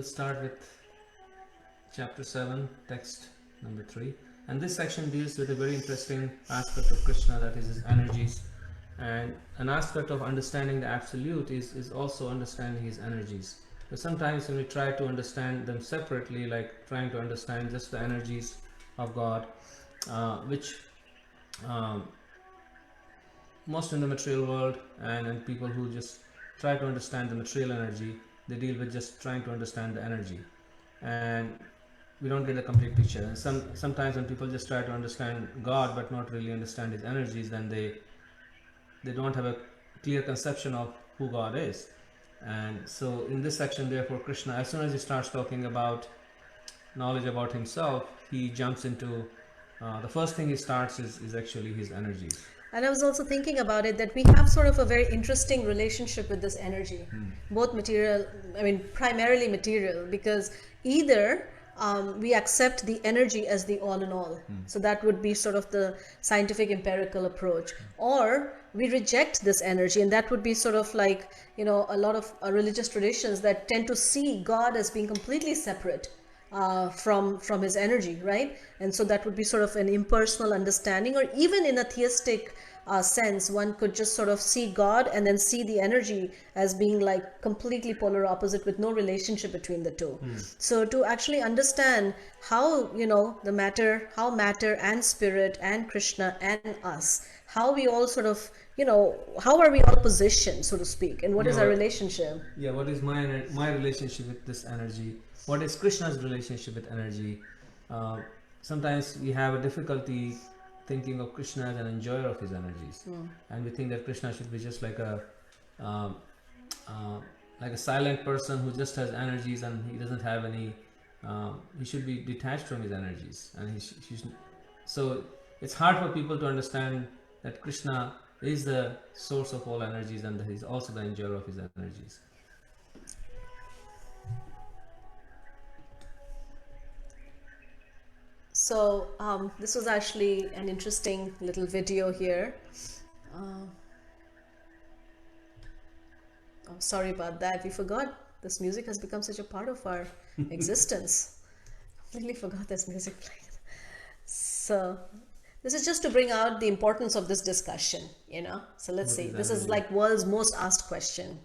we'll start with chapter 7, text number 3. And this section deals with a very interesting aspect of Krishna, that is his energies. And an aspect of understanding the Absolute is also understanding his energies. But sometimes when we try to understand them separately, like trying to understand just the energies of God, which most in the material world and people who just try to understand the material energy, they deal with just trying to understand the energy, and we don't get a complete picture. And sometimes when people just try to understand God but not really understand his energies, then they don't have a clear conception of who God is. And so in this section, therefore, Krishna, as soon as he starts talking about knowledge about himself, he jumps into the first thing he starts is actually his energies. And I was also thinking about it, that we have sort of a very interesting relationship with this energy, both material, primarily material, because either we accept the energy as the all in all. So that would be sort of the scientific empirical approach, or we reject this energy, and that would be sort of like, a lot of religious traditions that tend to see God as being completely separate from his energy, right? And so that would be sort of an impersonal understanding, or even in a theistic sense, one could just sort of see God and then see the energy as being like completely polar opposite with no relationship between the two. So to actually understand how, how matter and spirit and Krishna and us, how we all sort of, how are we all positioned, so to speak, and what is our relationship? Yeah, what is my relationship with this energy? What is Krishna's relationship with energy? Sometimes we have a difficulty thinking of Krishna as an enjoyer of his energies, and we think that Krishna should be just like a silent person who just has energies and he doesn't have any. He should be detached from his energies, and so it's hard for people to understand that Krishna is the source of all energies and that he's also the enjoyer of his energies. So this was actually an interesting little video here. I'm sorry about that. We forgot this music has become such a part of our existence. Completely forgot this music playing. So this is just to bring out the importance of this discussion, So let's see. This is like world's most asked question.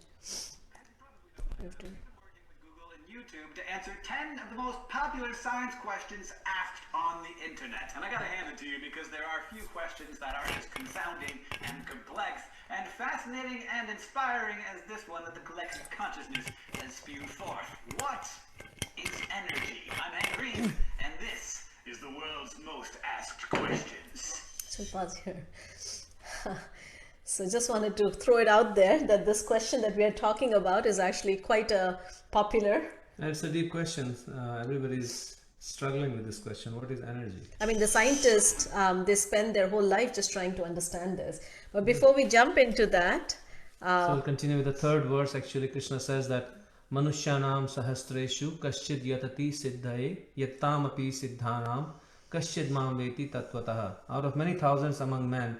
YouTube to answer 10 of the most popular science questions asked on the internet. And I gotta hand it to you because there are a few questions that are as confounding and complex and fascinating and inspiring as this one that the collective consciousness has spewed forth. What is energy? I'm Hank Green, and this is the world's most asked questions. So pause here. So just wanted to throw it out there that this question that we are talking about is actually quite a popular. It's a deep question. Everybody's struggling with this question. What is energy? The scientists, they spend their whole life just trying to understand this. But before we jump into that... so we'll continue with the third verse. Actually, Krishna says that Manushyanam sahastreshu kaschid yatati siddhaye yattamapi siddhanam kaschid mam veti tattvataha. Out of many thousands among men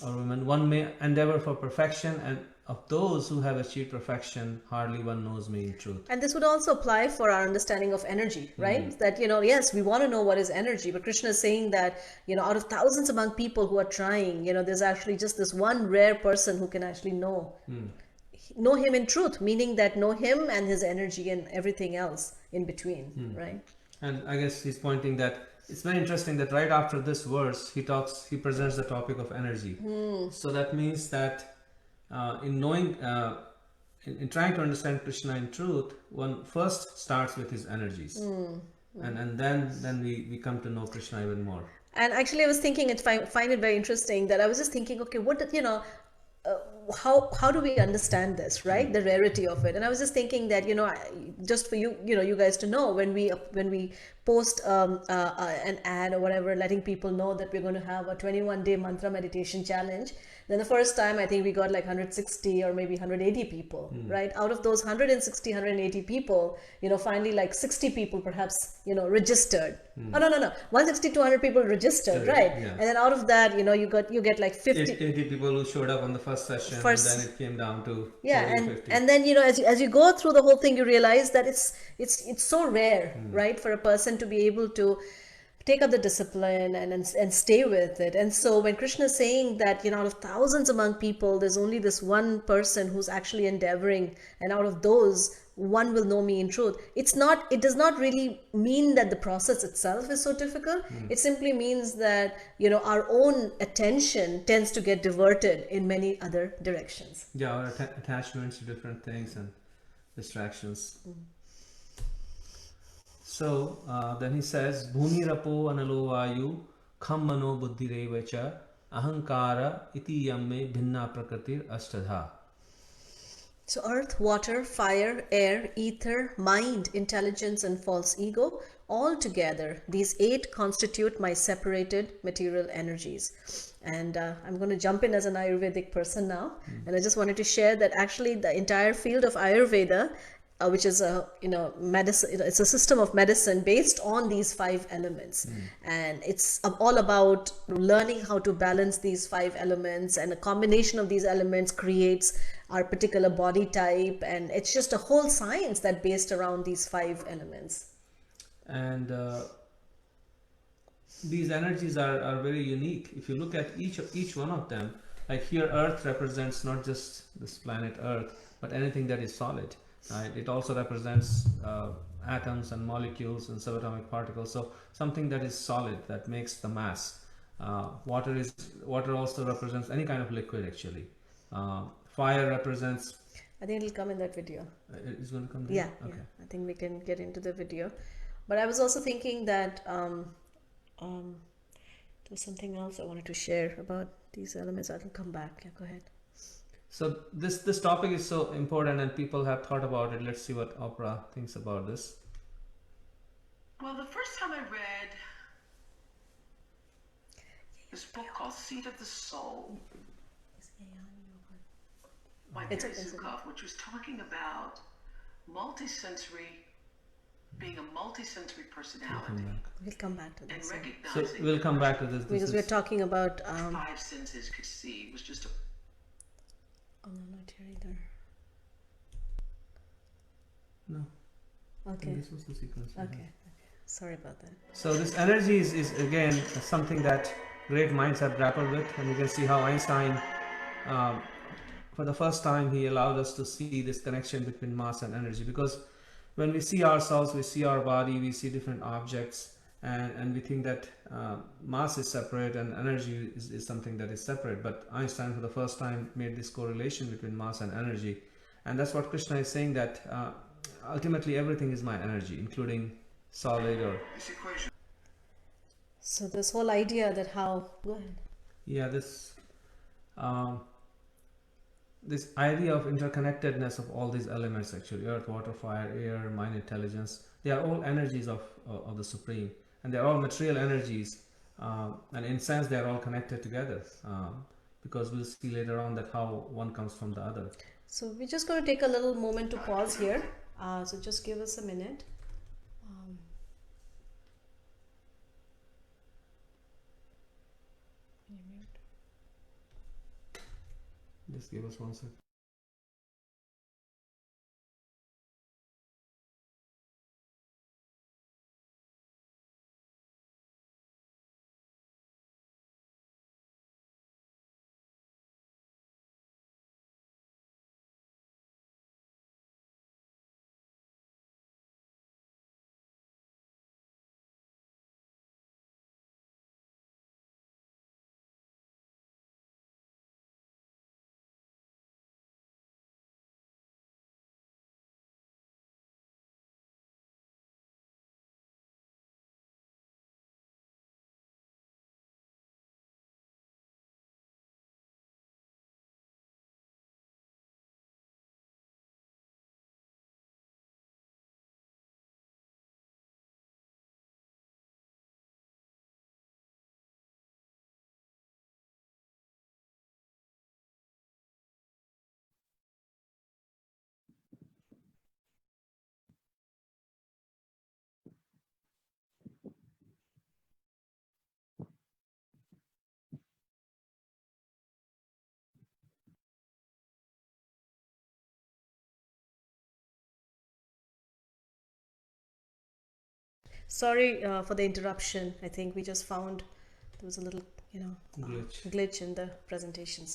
or women, one may endeavor for perfection, and of those who have achieved perfection, hardly one knows me in truth. And this would also apply for our understanding of energy, right? That, yes, we want to know what is energy, but Krishna is saying that, out of thousands among people who are trying, there's actually just this one rare person who can actually know him in truth, meaning that know him and his energy and everything else in between, right? And I guess he's pointing that it's very interesting that right after this verse, he presents the topic of energy. So that means that in knowing, in trying to understand Krishna in truth, one first starts with his energies, and then we come to know Krishna even more. And actually, I was thinking, I find it very interesting that I was just thinking, okay, what did how do we understand this, right? The rarity of it. And I was just thinking that, just for you, you guys to know, when we post an ad or whatever, letting people know that we're going to have a 21-day mantra meditation challenge, then the first time I think we got like 160 or maybe 180 people, right? Out of those 160, 180 people, finally like 60 people perhaps, registered. Oh, no. 160 to 100 people registered, right? Yeah. And then out of that, you get like 50. 80 people who showed up on the first session. question, first, and then it came down to yeah, 40, and 50. and then, as you go through the whole thing, you realize that it's so rare, right, for a person to be able to take up the discipline and stay with it. And so when Krishna is saying that, out of thousands among people, there's only this one person who's actually endeavoring, and out of those, one will know me in truth. It does not really mean that the process itself is so difficult. It simply means that, our own attention tends to get diverted in many other directions. Yeah, our attachments to different things and distractions. So then he says, Bhumi rapo analo vayu kham mano buddhi revacha ahankara iti yamme bhinna prakritir ashtadha. So earth, water, fire, air, ether, mind, intelligence, and false ego, all together, these 8 constitute my separated material energies. And I'm going to jump in as an Ayurvedic person now. And I just wanted to share that actually the entire field of Ayurveda, which is a medicine, it's a system of medicine based on these 5 elements, and it's all about learning how to balance these 5 elements, and a combination of these elements creates our particular body type, and it's just a whole science that based around these 5 elements. And these energies are very unique. If you look at each one of them, like here earth represents not just this planet earth, but anything that is solid, right? It also represents atoms and molecules and subatomic particles, so something that is solid, that makes the mass. Water also represents any kind of liquid actually. Fire represents, I think it'll come in that video. it's going to come there? Yeah, Okay. yeah, I think we can get into the video. But I was also thinking that there's something else I wanted to share about these elements. I can come back. Yeah, go ahead. So this topic is so important, and people have thought about it. Let's see what Oprah thinks about this. Well, the first time I read this book called Seed of the Soul by It's Gary okay, Zukav, which was talking about multisensory, being a multisensory personality, We'll come back to and this. So recognizing we'll come back to this. Because we're talking about 5 senses could see was just a oh no, not here either. No. Okay. This was the sequence. Okay. Sorry about that. So this energy is again something that great minds have grappled with, and you can see how Einstein, for the first time, he allowed us to see this connection between mass and energy. Because when we see ourselves, we see our body, we see different objects, and we think that mass is separate and energy is something that is separate. But Einstein, for the first time, made this correlation between mass and energy, and that's what Krishna is saying, that ultimately everything is my energy, including solid or This equation So this whole idea that how go ahead. yeah, this idea of interconnectedness of all these elements, actually earth, water, fire, air, mind, intelligence, they are all energies of the Supreme, and they are all material energies, and in sense they are all connected together, because we'll see later on that how one comes from the other. So we're just going to take a little moment to pause here. So just give us a minute. Just give us 1 second. Sorry for the interruption. I think we just found there was a little, glitch in the presentation.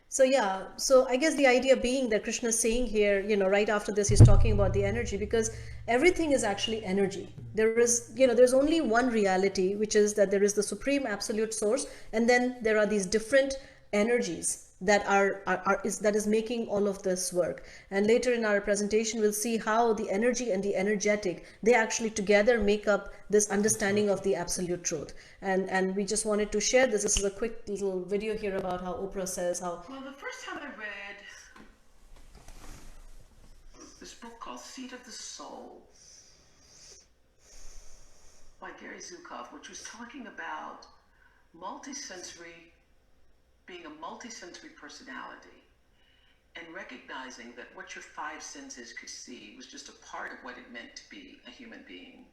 So yeah, so I guess the idea being that Krishna is saying here, right after this, he's talking about the energy, because everything is actually energy. There is, there's only one reality, which is that there is the supreme absolute source, and then there are these different energies that that is making all of this work. And later in our presentation, we'll see how the energy and the energetic, they actually together make up this understanding of the absolute truth. And we just wanted to share this. This is a quick little video here about how Oprah says how... Well, the first time I read this book called Seat of the Soul by Gary Zukav, which was talking about being a multisensory personality, and recognizing that what your five senses could see was just a part of what it meant to be a human being.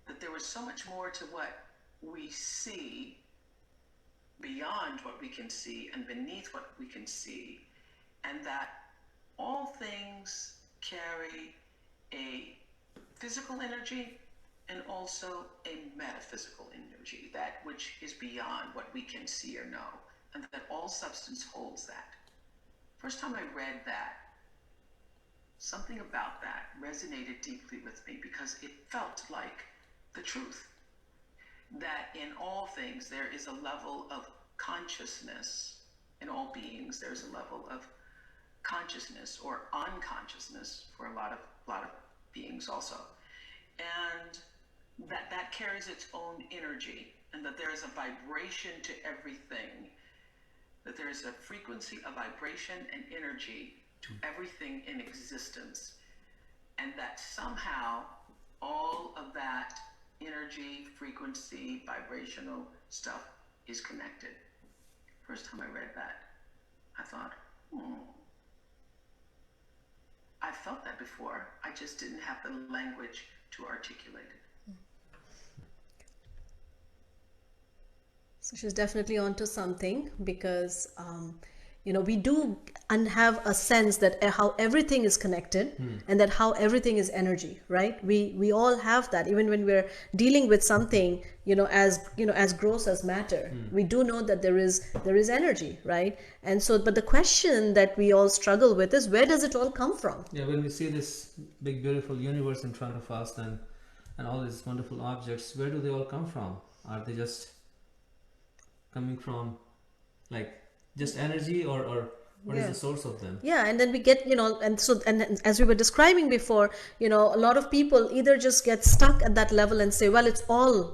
That there was so much more to what we see beyond what we can see and beneath what we can see, and that all things carry a physical energy and also a metaphysical energy, that which is beyond what we can see or know, and that all substance holds that. First time I read that, something about that resonated deeply with me, because it felt like the truth. That in all things there is a level of consciousness. In all beings there's a level of consciousness or unconsciousness for a lot of beings also. And that carries its own energy, and that there is a vibration to everything. That there is a frequency, a vibration, and energy to everything in existence. And that somehow all of that energy, frequency, vibrational stuff is connected. First time I read that, I thought, I felt that before. I just didn't have the language to articulate it. So she's definitely onto something, because we do have a sense that how everything is connected, and that how everything is energy, right? We all have that, even when we're dealing with something, as gross as matter. We do know that there is energy, right? And so, but the question that we all struggle with is, where does it all come from? Yeah, when we see this big beautiful universe in front of us, and all these wonderful objects, where do they all come from? Are they just coming from just energy, or what is the source of them? Yeah, and then we get, and as we were describing before, a lot of people either just get stuck at that level and say, well,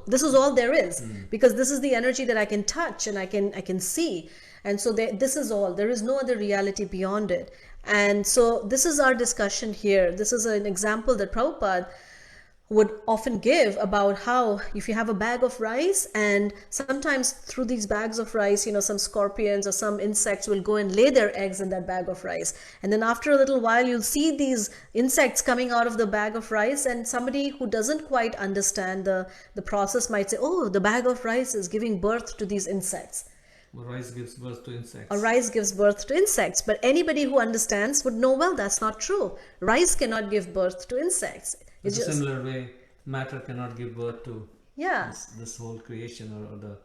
this is all there is, because this is the energy that I can touch and I can see. And so this is all, there is no other reality beyond it. And so this is our discussion here. This is an example that Prabhupada would often give about how, if you have a bag of rice, and sometimes through these bags of rice, some scorpions or some insects will go and lay their eggs in that bag of rice. And then after a little while, you'll see these insects coming out of the bag of rice, and somebody who doesn't quite understand the process might say, oh, the bag of rice is giving birth to these insects. Well, rice gives birth to insects. Or rice gives birth to insects. But anybody who understands would know, well, that's not true. Rice cannot give birth to insects. It's a similar way, matter cannot give birth to this whole creation, or the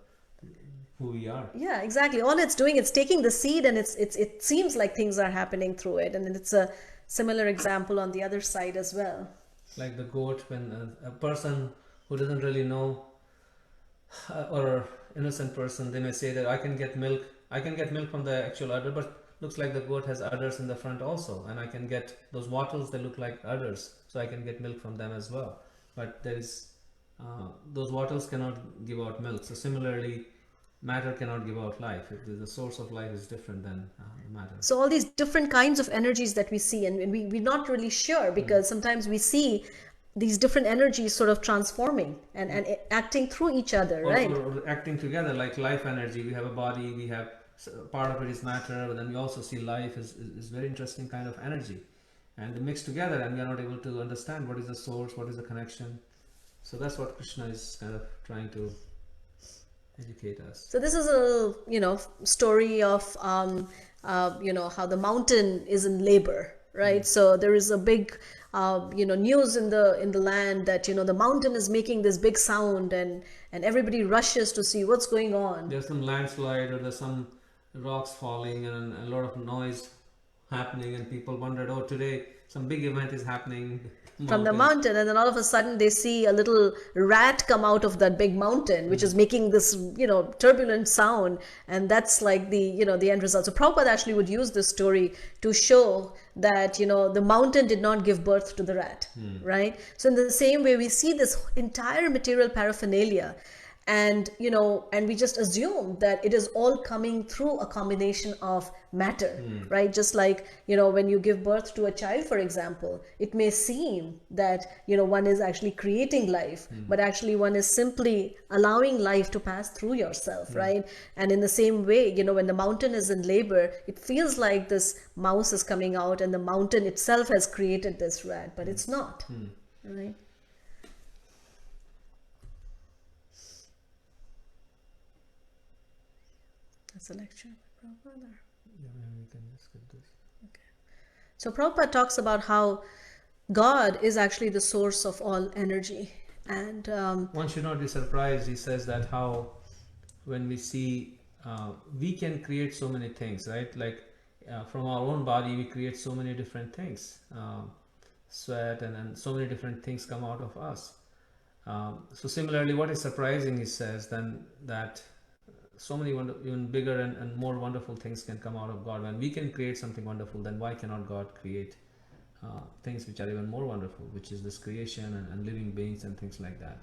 who we are. Yeah, exactly. All it's doing, it's taking the seed, and it seems like things are happening through it. And it's a similar example on the other side as well. Like the goat, when a person who doesn't really know, or innocent person, they may say that I can get milk from the actual udder, but looks like the goat has udders in the front also, and I can get those wattles that look like udders, so I can get milk from them as well. But there is those wattles cannot give out milk. So similarly, matter cannot give out life. The source of life is different than matter. So all these different kinds of energies that we see, and we're not really sure, because sometimes we see these different energies sort of transforming and acting through each other, right? Or acting together, like life energy. We have a body, we have part of it is matter, but then we also see life is very interesting kind of energy, and they mix together, and we are not able to understand what is the source, what is the connection. So that's what Krishna is kind of trying to educate us. So this is a story of how the mountain is in labor, right? So there is a big news in the land that the mountain is making this big sound, and everybody rushes to see what's going on. There's some landslide, or there's some rocks falling, and a lot of noise happening, and people wondered, oh, today some big event is happening from the mountain, and then all of a sudden they see a little rat come out of that big mountain, which is making this turbulent sound, and that's like the the end result. So Prabhupada actually would use this story to show that the mountain did not give birth to the rat, right? So in the same way, we see this entire material paraphernalia, and and we just assume that it is all coming through a combination of matter, right? Just like when you give birth to a child, for example, it may seem that one is actually creating life, but actually one is simply allowing life to pass through yourself, right? And in the same way, when the mountain is in labor, it feels like this mouse is coming out and the mountain itself has created this rat, but it's not, right? That's a lecture by Prabhupada. Yeah, maybe we can just skip this. Okay. So Prabhupada talks about how God is actually the source of all energy. And one should not be surprised. He says that how when we see we can create so many things, right? Like from our own body we create so many different things, sweat and so many different things come out of us. So similarly, what is surprising, he says, then that so many even bigger and more wonderful things can come out of God. When we can create something wonderful, then why cannot God create things which are even more wonderful, which is this creation and living beings and things like that.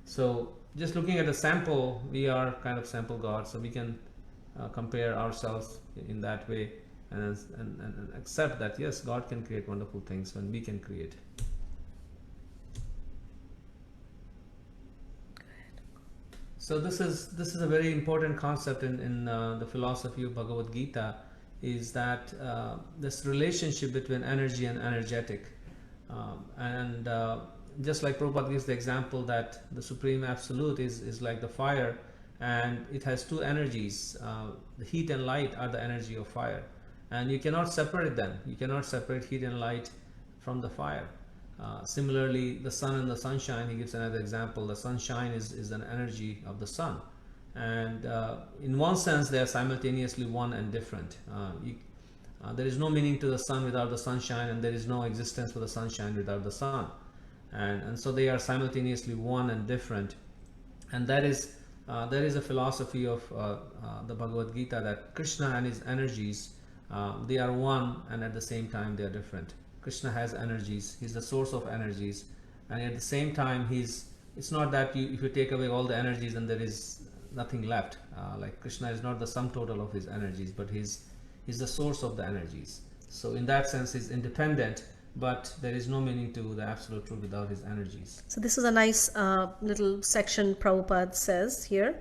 So just looking at a sample, we are kind of sample God, so we can compare ourselves in that way and accept that yes, God can create wonderful things when we can create. So this is a very important concept in the philosophy of Bhagavad-Gita, is that this relationship between energy and energetic, and just like Prabhupada gives the example that the Supreme Absolute is like the fire, and it has two energies. The heat and light are the energy of fire, and you cannot separate them. You cannot separate heat and light from the fire. Similarly, the sun and the sunshine, he gives another example. The sunshine is an energy of the sun, and in one sense they are simultaneously one and different. There is no meaning to the sun without the sunshine, and there is no existence for the sunshine without the sun, and so they are simultaneously one and different. And that is there is a philosophy of the Bhagavad-Gita, that Krishna and his energies, they are one, and at the same time they are different. Krishna has energies, he's the source of energies, and at the same time it's not that if you take away all the energies then there is nothing left. Like Krishna is not the sum total of his energies, but he's the source of the energies. So in that sense he's independent, but there is no meaning to the absolute truth without his energies. so this is a nice little section Prabhupada says here.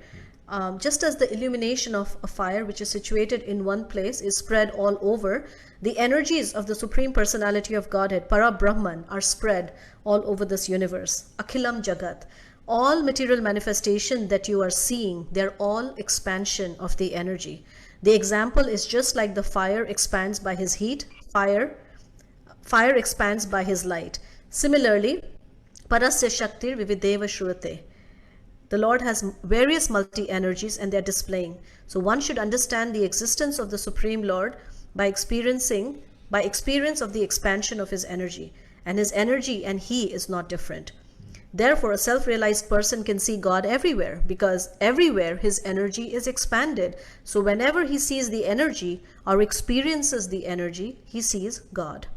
Just as the illumination of a fire which is situated in one place is spread all over, the energies of the Supreme Personality of Godhead, Para Brahman, are spread all over this universe. Akhilam Jagat. All material manifestation that you are seeing, they're all expansion of the energy. The example is just like the fire expands by his heat, fire expands by his light. Similarly, Parasya Shaktir Vivideva Shrute. The Lord has various multi-energies and they are displaying. So one should understand the existence of the Supreme Lord by experience of the expansion of his energy. And his energy and he is not different. Therefore, a self-realized person can see God everywhere, because everywhere his energy is expanded. So whenever he sees the energy or experiences the energy, he sees God.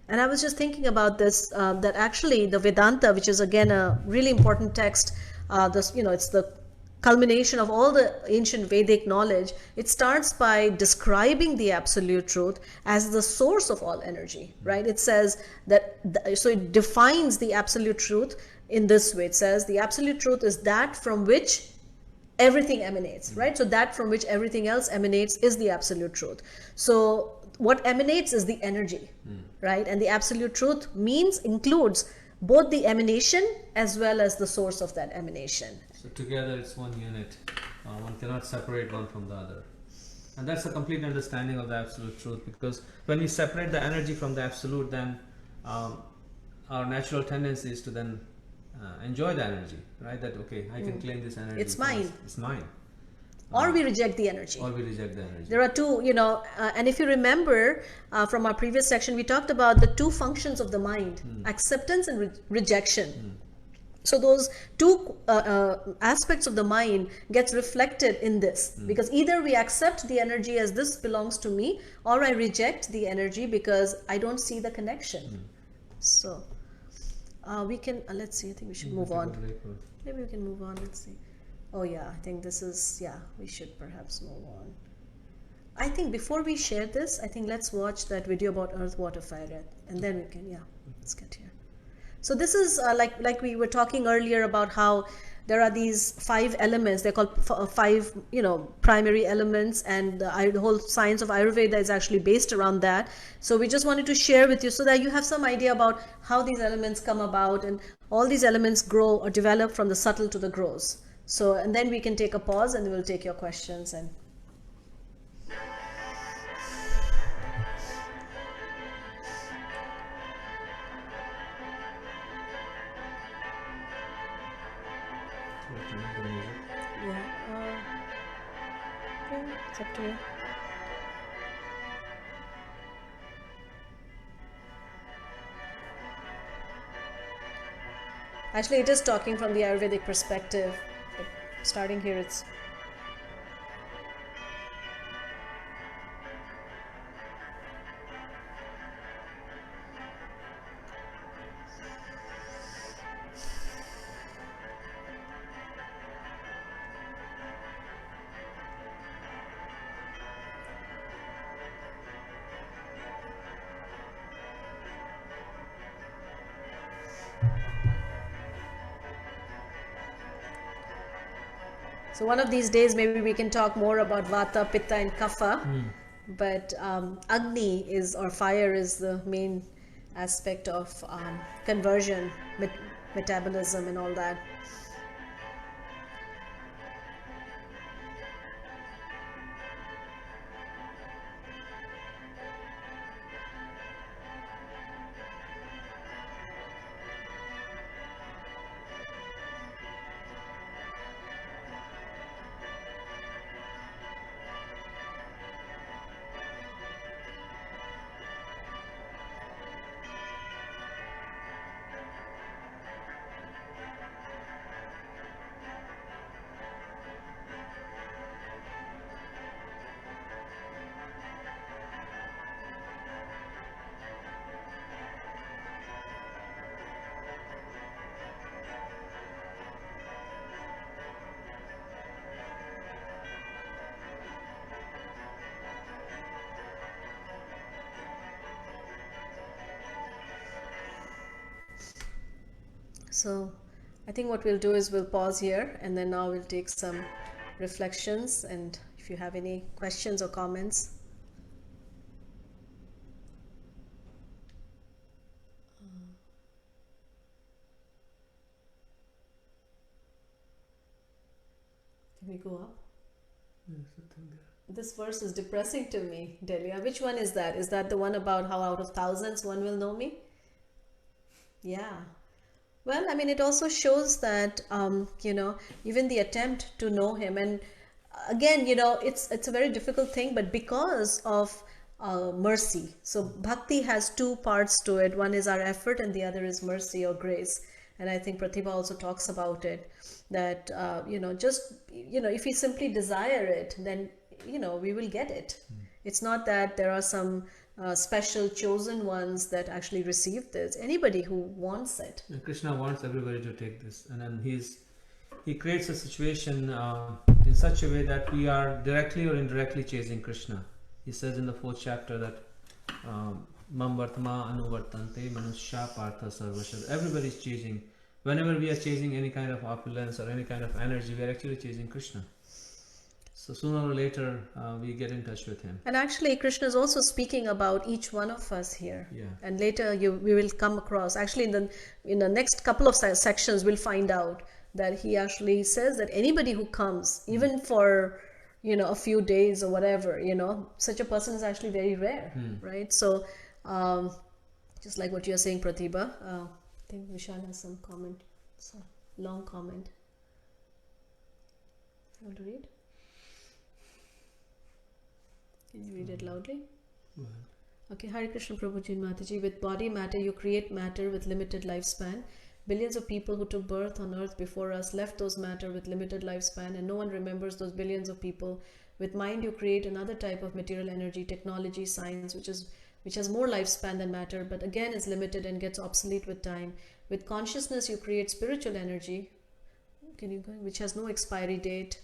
And I was just thinking about this, that actually the Vedanta, which is again a really important text, it's the culmination of all the ancient Vedic knowledge. It starts by describing the absolute truth as the source of all energy, right? It says that, so it defines the absolute truth in this way. It says the absolute truth is that from which everything emanates, right? So that from which everything else emanates is the absolute truth. So what emanates is the energy, right? And the absolute truth includes both the emanation as well as the source of that emanation. So together it's one unit. One cannot separate one from the other. And that's a complete understanding of the absolute truth, because when we separate the energy from the absolute, then our natural tendency is to then enjoy the energy, right? That okay, I can claim this energy. It's mine. It's mine. Or we reject the energy. Or we reject the energy. There are two, and if you remember from our previous section, we talked about the two functions of the mind, acceptance and rejection. So those two aspects of the mind gets reflected in this, because either we accept the energy as this belongs to me, or I reject the energy because I don't see the connection. So we can, let's see, I think we should move on. Maybe we can move on, let's see. Oh yeah, I think this is, yeah, we should perhaps move on. I think before we share this, I think let's watch that video about Earth, Water, Fire, and then we can, yeah, let's get here. So this is like we were talking earlier about how there are these 5 elements. They're called 5, primary elements, and the whole science of Ayurveda is actually based around that. So we just wanted to share with you so that you have some idea about how these elements come about, and all these elements grow or develop from the subtle to the gross. So, and then we can take a pause and we'll take your questions. And it's up to you. Actually, it is talking from the Ayurvedic perspective. But starting here, it's... So one of these days, maybe we can talk more about Vata, Pitta, and Kapha. But Agni is, or fire, is the main aspect of conversion, metabolism, and all that. So I think what we'll do is we'll pause here, and then now we'll take some reflections, and if you have any questions or comments. Can we go up? This verse is depressing to me, Delia. Which one is that? Is that the one about how out of thousands one will know me? Yeah. Well, I mean, it also shows that, even the attempt to know him, and again, it's a very difficult thing, but because of mercy. So bhakti has 2 parts to it. One is our effort, and the other is mercy or grace. And I think Pratibha also talks about it, that, if we simply desire it, then, we will get it. It's not that there are some special chosen ones that actually receive this. Anybody who wants it. And Krishna wants everybody to take this, and then he creates a situation in such a way that we are directly or indirectly chasing Krishna. He says in the 4th chapter that Mam Vartama Anuvartante Manusya Partha Sarvashad. Everybody is chasing. Whenever we are chasing any kind of opulence or any kind of energy, we are actually chasing Krishna. So sooner or later, we get in touch with him. And actually, Krishna is also speaking about each one of us here. Yeah. And later, we will come across. Actually, in the next couple of sections, we'll find out that he actually says that anybody who comes, even for, a few days or whatever, such a person is actually very rare, right? So just like what you're saying, Pratibha, I think Vishal has some comment. It's a long comment. You want to read? Can you read it loudly? Okay, Hare Krishna Prabhuji and Mataji. With body matter, you create matter with limited lifespan. Billions of people who took birth on earth before us left those matter with limited lifespan, and no one remembers those billions of people. With mind, you create another type of material energy, technology, science, which has more lifespan than matter, but again is limited and gets obsolete with time. With consciousness, you create spiritual energy, which has no expiry date.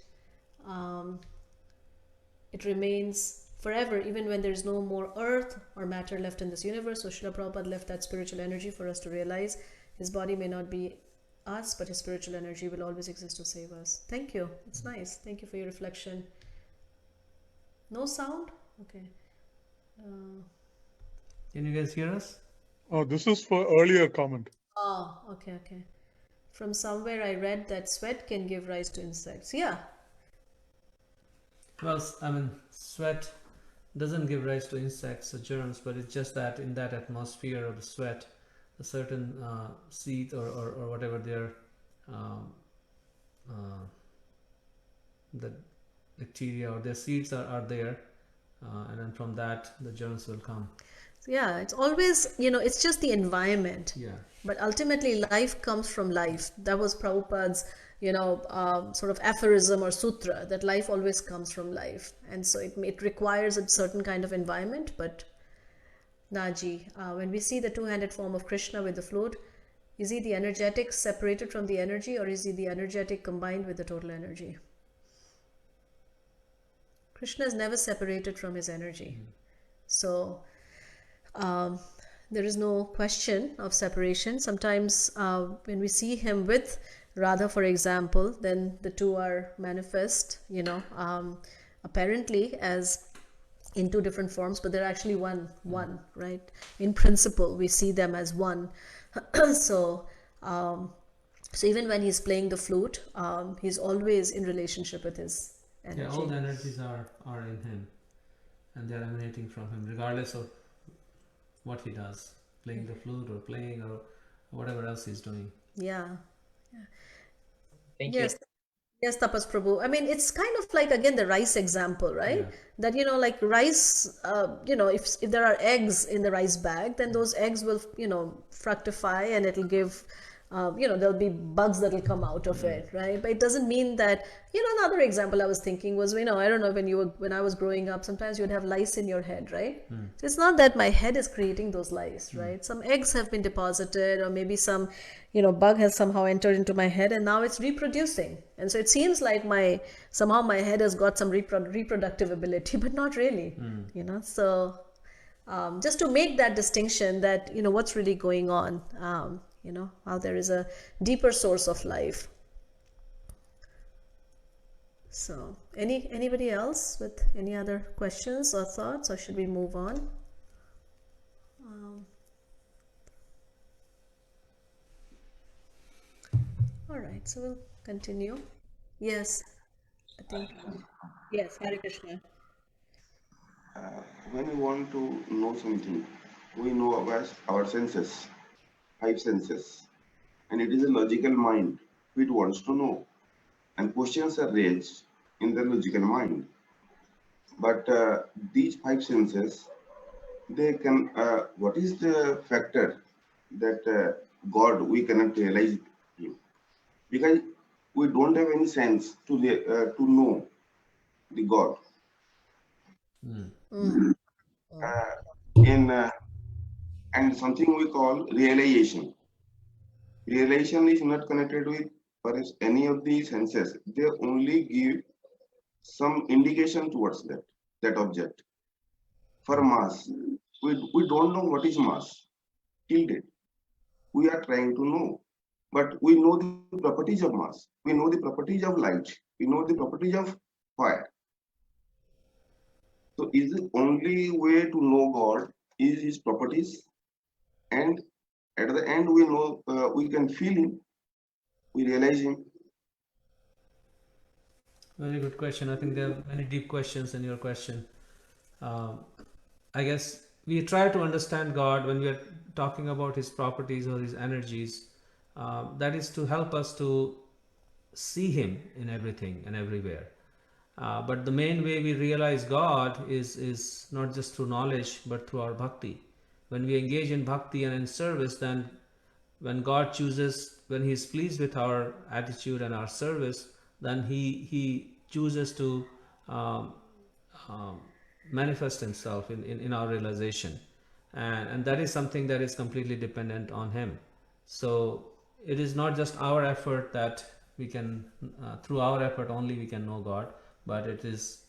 It remains forever, even when there is no more earth or matter left in this universe. So Srila Prabhupada left that spiritual energy for us to realize his body may not be us, but his spiritual energy will always exist to save us. Thank you. It's nice. Thank you for your reflection. No sound? Okay. Can you guys hear us? Oh, this is for earlier comment. Oh, okay. From somewhere I read that sweat can give rise to insects. Yeah. Well, I mean, sweat doesn't give rise to insects or germs, but it's just that in that atmosphere of the sweat, a certain seed or whatever their the bacteria or their seeds are there, and then from that the germs will come. So yeah, it's always, it's just the environment. Yeah. But ultimately, life comes from life. That was Prabhupada's, sort of aphorism or sutra, that life always comes from life. And so it requires a certain kind of environment. But Naji, when we see the two-handed form of Krishna with the flute, is he the energetic separated from the energy, or is he the energetic combined with the total energy? Krishna is never separated from his energy. So there is no question of separation. Sometimes when we see him with Radha, for example, then the two are manifest, apparently as in two different forms, but they're actually one, right? In principle, we see them as one. So even when he's playing the flute, he's always in relationship with his energy. Yeah, all the energies are in him, and they're emanating from him, regardless of what he does, playing the flute or playing or whatever else he's doing. Yeah. Thank Yes. you. Yes, Tapas Prabhu. I mean, it's kind of like, again, the rice example, right? Yeah. That, like rice, if there are eggs in the rice bag, then those eggs will, fructify, and it'll give, there'll be bugs that'll come out of it, right? But it doesn't mean that, another example I was thinking was, I don't know, when I was growing up, sometimes you'd have lice in your head, right? So it's not that my head is creating those lice, right? Some eggs have been deposited, or maybe some, bug has somehow entered into my head, and now it's reproducing. And so it seems like somehow my head has got some reproductive ability, but not really, So just to make that distinction that, what's really going on, how there is a deeper source of life. So anybody else with any other questions or thoughts, or should we move on? All right, so we'll continue. Yes, I think, yes, Hare Krishna. When we want to know something, we know our senses, 5 senses, and it is a logical mind which wants to know, and questions are raised in the logical mind. But these 5 senses, they can, what is the factor that God, we cannot realize him? Because we don't have any sense to know the God. And something we call realization. Realization is not connected with perhaps any of the senses. They only give some indication towards that object. For mass, we don't know what is mass till date. We are trying to know, but we know the properties of mass. We know the properties of light. We know the properties of fire. So is the only way to know God is his properties, and at the end we know, we can feel him, we realize him. Very good question. I think there are many deep questions in your question. Um, I guess we try to understand God when we are talking about His properties or His energies. That is to help us to see Him in everything and everywhere. But the main way we realize God is not just through knowledge but through our bhakti. When we engage in bhakti and in service, then when God chooses, when He is pleased with our attitude and our service, then He chooses to um, um, manifest Himself in our realization. And that is something that is completely dependent on Him. So it is not just our effort that we can, through our effort only we can know God, but it's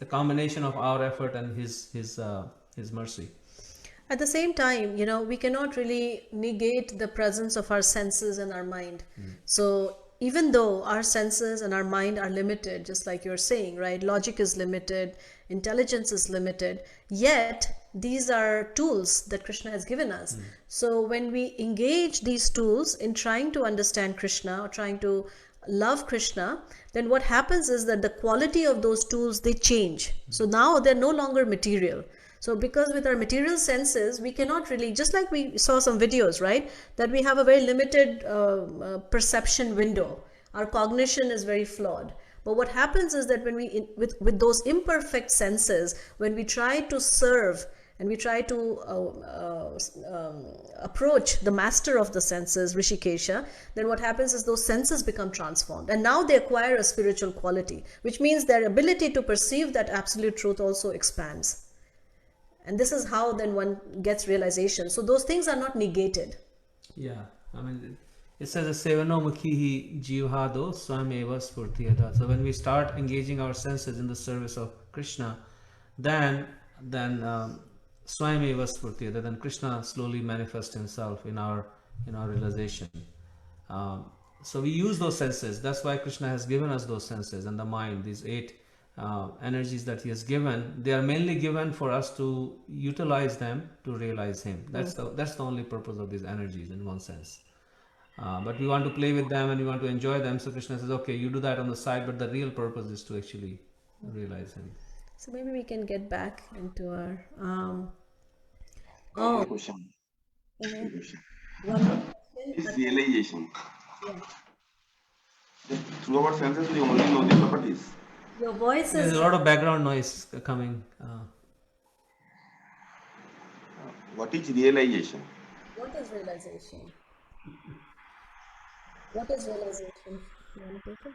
a combination of our effort and His mercy. At the same time, we cannot really negate the presence of our senses and our mind. So even though our senses and our mind are limited, just like you're saying, right? Logic is limited, intelligence is limited, yet these are tools that Krishna has given us. So when we engage these tools in trying to understand Krishna or trying to love Krishna, then what happens is that the quality of those tools, they change. So now they're no longer material. So because with our material senses, we cannot really, just like we saw some videos, right, that we have a very limited perception window. Our cognition is very flawed. But what happens is that when we, with those imperfect senses, when we try to serve and we try to approach the master of the senses, Rishikesha, then what happens is those senses become transformed. And now they acquire a spiritual quality, which means their ability to perceive that absolute truth also expands. And this is how then one gets realization. So those things are not negated. Yeah, I mean, it says, Sevano mukhihi jivhado swameva spurtiyata. So when we start engaging our senses in the service of Krishna, then swameva spurtiyata, then Krishna slowly manifests Himself in our realization. So we use those senses. That's why Krishna has given us those senses and the mind, these 8 energies that He has given. They are mainly given for us to utilize them to realize Him. That's the only purpose of these energies in one sense. But we want to play with them and we want to enjoy them. So Krishna says, okay, you do that on the side, but the real purpose is to actually realize Him. So maybe we can get back into our Question. Question. one more Is question. realization. Yeah. Through our senses, we only know the properties. Your voice There's is, a lot of background noise coming. What is realization? what is realization? What is realization? You want to take it?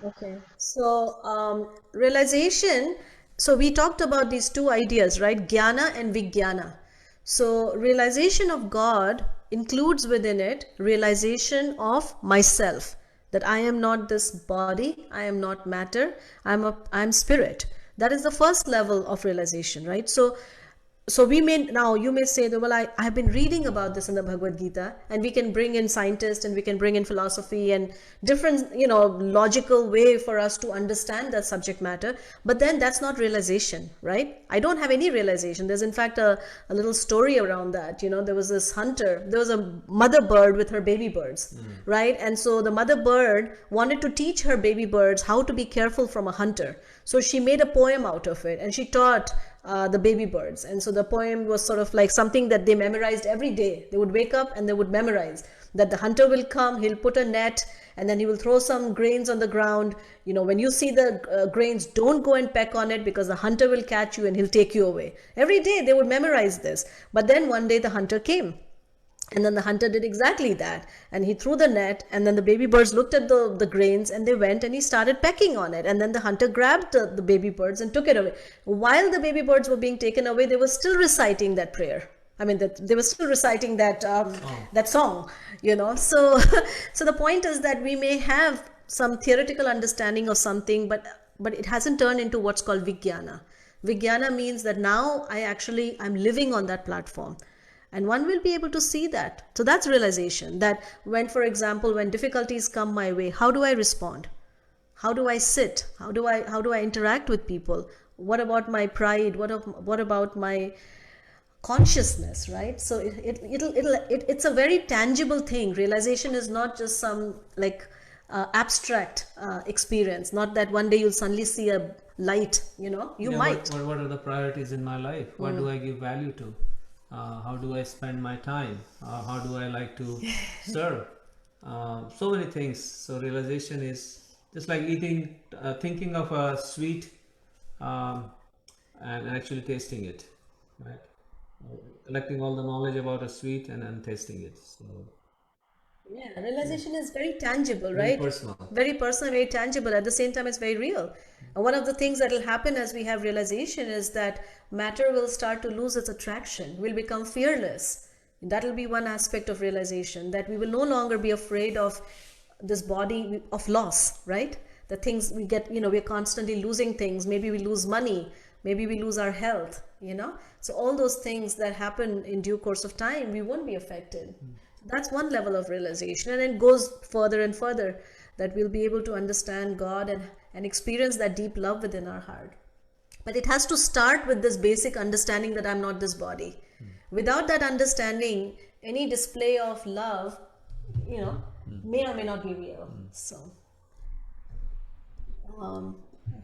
Okay. So realization, so we talked about these 2 ideas, right? Jnana and Vijnana. So realization of God includes within it realization of myself, that I am not this body, I am not matter, I'm spirit. That is the first level of realization, right? So we may, now you may say that, well, I've been reading about this in the Bhagavad-Gita, and we can bring in scientists and we can bring in philosophy and different, logical way for us to understand that subject matter. But then that's not realization, right? I don't have any realization. There's in fact a little story around that. There was this hunter, there was a mother bird with her baby birds, right? And so the mother bird wanted to teach her baby birds how to be careful from a hunter. So she made a poem out of it and she taught the baby birds. And so the poem was sort of like something that they memorized every day. They would wake up and they would memorize that the hunter will come, he'll put a net, and then he will throw some grains on the ground. When you see the grains, don't go and peck on it because the hunter will catch you and he'll take you away. Every day they would memorize this. But then one day the hunter came. And then the hunter did exactly that. And he threw the net, and then the baby birds looked at the grains and they went and he started pecking on it. And then the hunter grabbed the baby birds and took it away. While the baby birds were being taken away, they were still reciting that prayer. I mean, they were still reciting that that song, So, so the point is that we may have some theoretical understanding of something, but it hasn't turned into what's called Vijnana. Vijnana means that now I'm living on that platform. And one will be able to see that. So that's realization, that when, for example, when difficulties come my way, how do I respond? How do I sit? How do I interact with people? What about my pride? What about my consciousness, right? So it's a very tangible thing. Realization is not just some like abstract experience, not that one day you'll suddenly see a light, you Yeah, might. what are the priorities in my life? What do I give value to? How do I spend my time? How do I like to serve? So many things. So realization is just like eating, thinking of a sweet, and actually tasting it, right? Collecting all the knowledge about a sweet and tasting it. So Yeah, realization is very tangible, very right? personal. Very personal, very tangible. At the same time, it's very real. And one of the things that will happen as we have realization is that matter will start to lose its attraction. We'll become fearless. That will be one aspect of realization, that we will no longer be afraid of this body of loss, right? The things we get, we're constantly losing things. Maybe we lose money, maybe we lose our health. So all those things that happen in due course of time, we won't be affected. That's one level of realization, and it goes further and further, that we'll be able to understand God and experience that deep love within our heart. But it has to start with this basic understanding that I'm not this body. Without that understanding, any display of love, may or may not be real. So,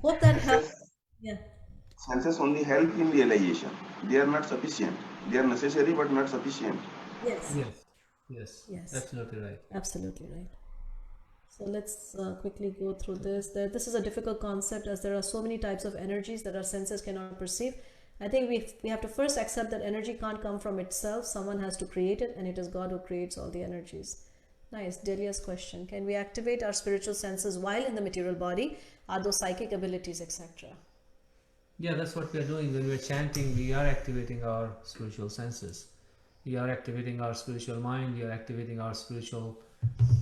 hope that helps. Yeah. Senses only help in realization. They are not sufficient. They are necessary but not sufficient. Yes. Yes, absolutely right. Absolutely right. So let's quickly go through this. This is a difficult concept, as there are so many types of energies that our senses cannot perceive. I think we have to first accept that energy can't come from itself. Someone has to create it, and it is God who creates all the energies. Nice. Delia's question: can we activate our spiritual senses while in the material body? Are those psychic abilities, etc.? Yeah, that's what we are doing. When we're chanting, we are activating our spiritual senses. We are activating our spiritual mind. We are activating our spiritual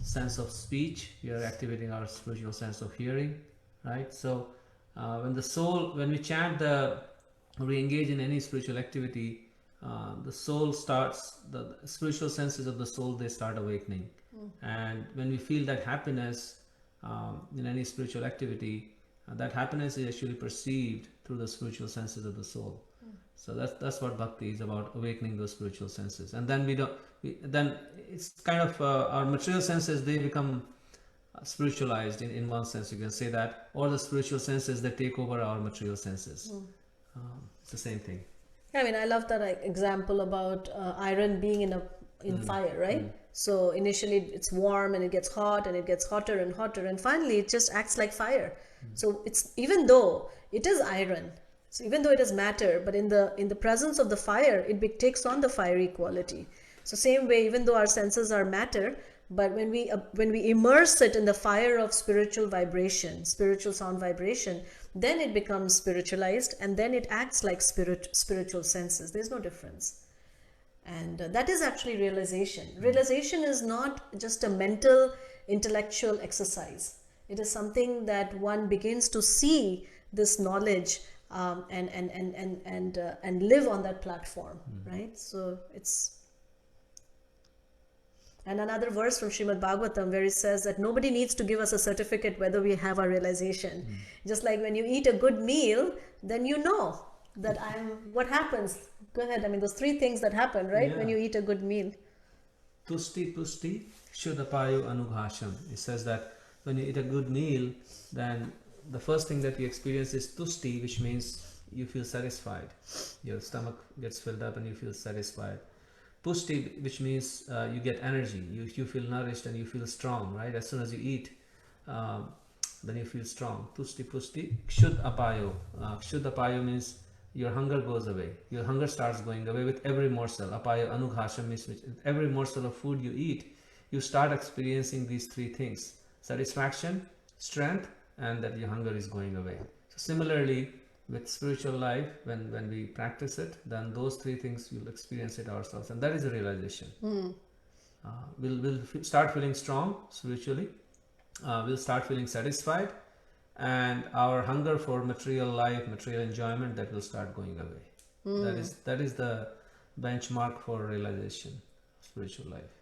sense of speech. We are activating our spiritual sense of hearing, right? So when we chant, we engage in any spiritual activity, the soul starts, the spiritual senses of the soul, they start awakening. And when we feel that happiness in any spiritual activity, that happiness is actually perceived through the spiritual senses of the soul. So that's what bhakti is about, awakening those spiritual senses. And then then it's kind of our material senses, they become spiritualized in one sense, you can say that, or the spiritual senses that take over our material senses. It's the same thing. I mean, I love that example about iron being in fire, right? So initially it's warm and it gets hot and it gets hotter and hotter, and finally it just acts like fire. So it's, even though it is iron, so even though it is matter, but in the presence of the fire, it takes on the fiery quality. So same way, even though our senses are matter, but when we immerse it in the fire of spiritual vibration, spiritual sound vibration, then it becomes spiritualized, and then it acts like spiritual senses. There's no difference. And that is actually realization. Realization is not just a mental, intellectual exercise. It is something that one begins to see this knowledge and live on that platform, right? So it's. And another verse from Srimad Bhagavatam where it says that nobody needs to give us a certificate whether we have our realization. Just like when you eat a good meal, then you know that what happens. Go ahead. I mean, those three things that happen, right? When you eat a good meal. Tusti pusti shuddhapayo anughasham. It says that when you eat a good meal, then the first thing that you experience is tusti, which means you feel satisfied. Your stomach gets filled up and you feel satisfied. Pusti, which means you get energy, you feel nourished and you feel strong, right? As soon as you eat, then you feel strong. Tusti pusti shuddhapayo. Shuddhapayo means your hunger goes away. Your hunger starts going away with every morsel. Apayo anughasham means with every morsel of food you eat, you start experiencing these three things: satisfaction, strength, and that your hunger is going away. So similarly, with spiritual life, when we practice it, then those three things, we'll experience it ourselves, and that is a realization. We'll start feeling strong spiritually. We'll start feeling satisfied, and our hunger for material life, material enjoyment, that will start going away. That is the benchmark for realization of spiritual life.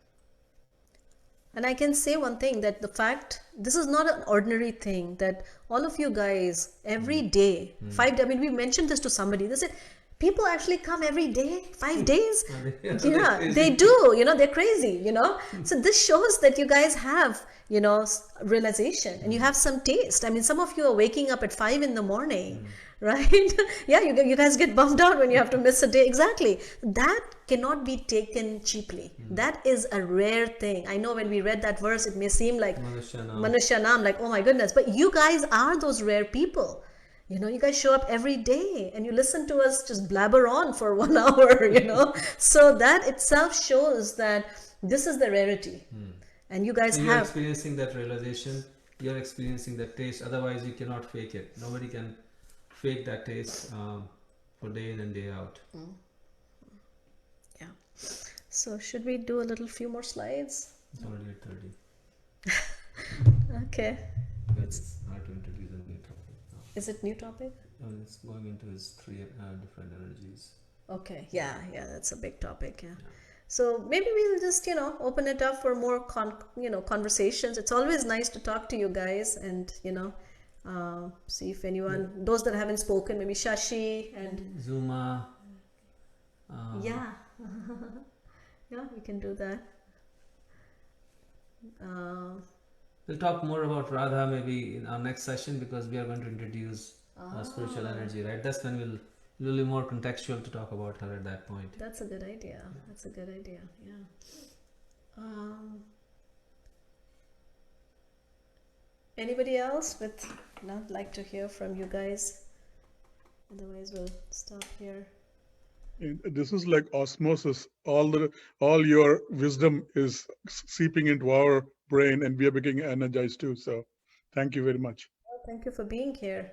And I can say one thing, that the fact, this is not an ordinary thing, that all of you guys every day, 5 days, I mean, we mentioned this to somebody, they said people actually come every day, 5 days. Yeah, Yeah, they do, they're crazy, So this shows that you guys have, realization, and you have some taste. I mean, some of you are waking up at 5 in the morning, right? Yeah, you guys get bummed out when you have to miss a day. Exactly. That cannot be taken cheaply. That is a rare thing. I know when we read that verse, it may seem like Manushanam, like, oh my goodness, but you guys are those rare people. You guys show up every day and you listen to us just blabber on for 1 hour, So that itself shows that this is the rarity. And you guys So you're have. experiencing that realization, you're experiencing that taste, otherwise you cannot fake it. Nobody can fake that taste for day in and day out. Yeah. So should we do a few more slides? It's already at 30. Okay. It's hard to introduce a new topic now. Is it new topic? And it's going into his 3 different energies. Okay. Yeah, that's a big topic. Yeah. So maybe we'll just, open it up for more, conversations. It's always nice to talk to you guys and, see if anyone, those that haven't spoken, maybe Shashi and Zuma. yeah, yeah, we can do that. We'll talk more about Radha maybe in our next session, because we are going to introduce spiritual energy, right? That's when we'll be more contextual to talk about her at that point. That's a good idea. That's a good idea. Yeah. Anybody else like to hear from you guys? Otherwise, we'll stop here. This is like osmosis. All your wisdom is seeping into our brain, and we are becoming energized too. So, thank you very much. Well, thank you for being here.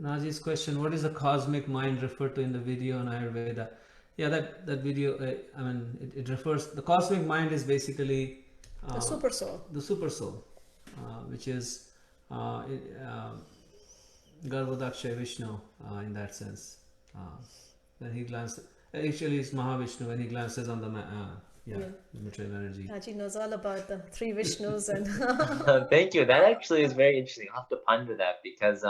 Naji's question: what is the cosmic mind referred to in the video on Ayurveda? Yeah, that video. I mean, it refers. The cosmic mind is basically The super soul. the super soul, which is Garbhodakshay Vishnu in that sense. When he glances, actually it's Mahavishnu when he glances on the the material energy. Haji knows all about the 3 Vishnus and Thank you. That actually is very interesting. I'll have to ponder that, because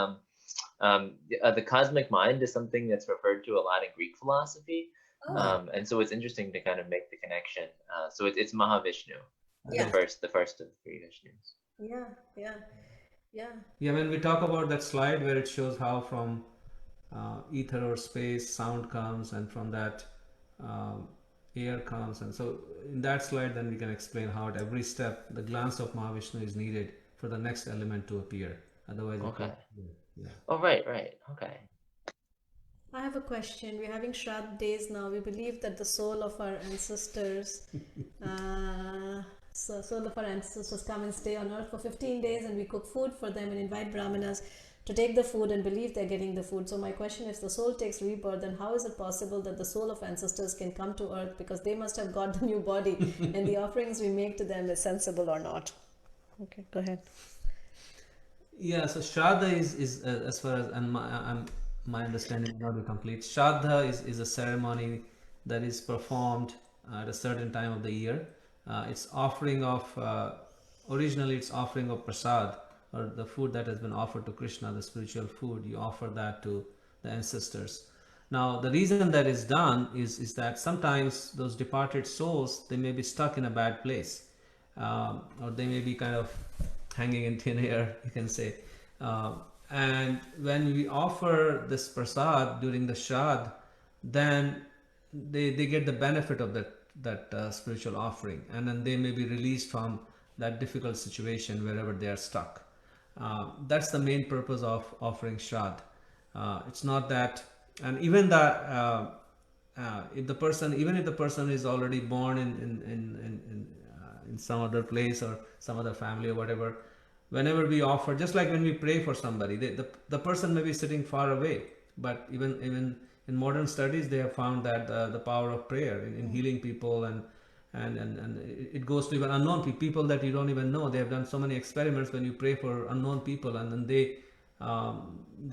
the cosmic mind is something that's referred to a lot in Greek philosophy. And so it's interesting to kind of make the connection. So it's Mahavishnu, the first of the 3 Vishnus. Yeah, when we talk about that slide where it shows how from ether or space sound comes, and from that air comes, and so in that slide then we can explain how at every step the glance of Mahavishnu is needed for the next element to appear. Otherwise, Okay. Yeah. Oh, right. Okay. I have a question. We're having Shraddh days now. We believe that the soul of our ancestors, come and stay on earth for 15 days, and we cook food for them and invite brahmanas to take the food and believe they're getting the food. So my question is, the soul takes rebirth, then how is it possible that the soul of ancestors can come to earth, because they must have got the new body and the offerings we make to them is sensible or not? Okay, go ahead. Yeah, so Shraddha is as far as, and my understanding may not be complete. Shraddha is a ceremony that is performed at a certain time of the year. It's offering of, originally it's offering of prasad, or the food that has been offered to Krishna, the spiritual food. You offer that to the ancestors. Now, the reason that is done is that sometimes those departed souls, they may be stuck in a bad place, or they may be kind of hanging in thin air, you can say. And when we offer this prasad during the Shraddh, then they get the benefit of that spiritual offering, and then they may be released from that difficult situation wherever they are stuck. That's the main purpose of offering Shraddh. It's not that, and even that if the person is already born in some other place or some other family or whatever, whenever we offer, just like when we pray for somebody, the person may be sitting far away, but even in modern studies they have found that the power of prayer in healing people, and it goes to even unknown people that you don't even know. They have done so many experiments when you pray for unknown people, and then they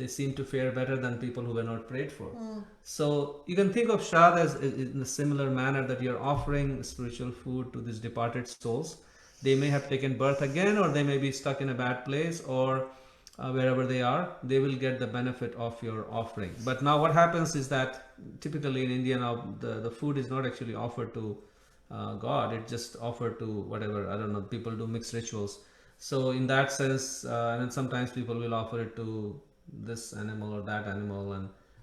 seem to fare better than people who were not prayed for. So you can think of Shraddha as in a similar manner, that you're offering spiritual food to these departed souls. They may have taken birth again, or they may be stuck in a bad place, or wherever they are, they will get the benefit of your offering. But now what happens is that typically in India now the food is not actually offered to God, it's just offered to whatever, I don't know, people do mixed rituals. So in that sense, and then sometimes people will offer it to this animal or that animal,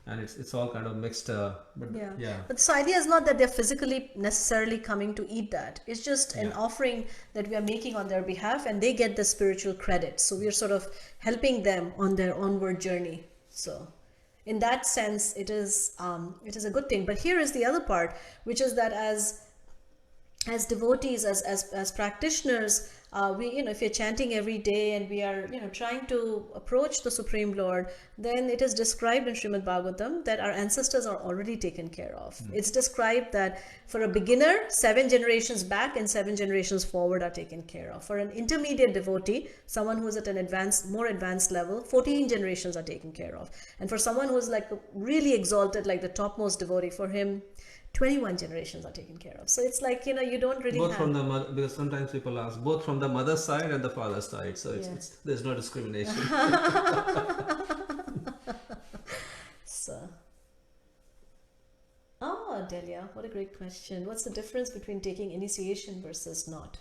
and it's all kind of mixed. But yeah. But this idea is not that they're physically necessarily coming to eat that. It's just an offering that we are making on their behalf, and they get the spiritual credit. So we are sort of helping them on their onward journey. So in that sense, it is a good thing. But here is the other part, which is that as devotees, as practitioners, we, if you're chanting every day and we are, trying to approach the Supreme Lord, then it is described in Srimad Bhagavatam that our ancestors are already taken care of. It's described that for a beginner, 7 generations back and 7 generations forward are taken care of. For an intermediate devotee, someone who is at an more advanced level, 14 generations are taken care of. And for someone who is like really exalted, like the topmost devotee, for him, 21 generations are taken care of. So it's like, you don't really both have... from the mother, because sometimes people ask, both from the mother's side and the father's side. So it's there's no discrimination. So, Delia, what a great question. What's the difference between taking initiation versus not?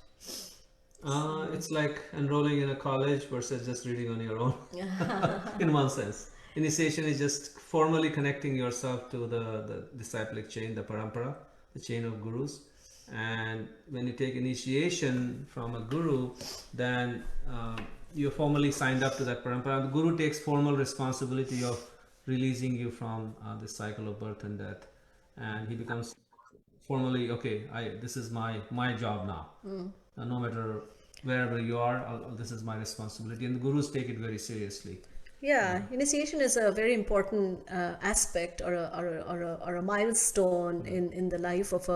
It's like enrolling in a college versus just reading on your own, in one sense. Initiation is just formally connecting yourself to the disciplic chain, the parampara, the chain of gurus. And when you take initiation from a guru, then you're formally signed up to that parampara. The guru takes formal responsibility of releasing you from this cycle of birth and death. And he becomes formally, okay, this is my job now. No matter wherever you are, this is my responsibility. And the gurus take it very seriously. Yeah, initiation is a very important aspect or a milestone in the life of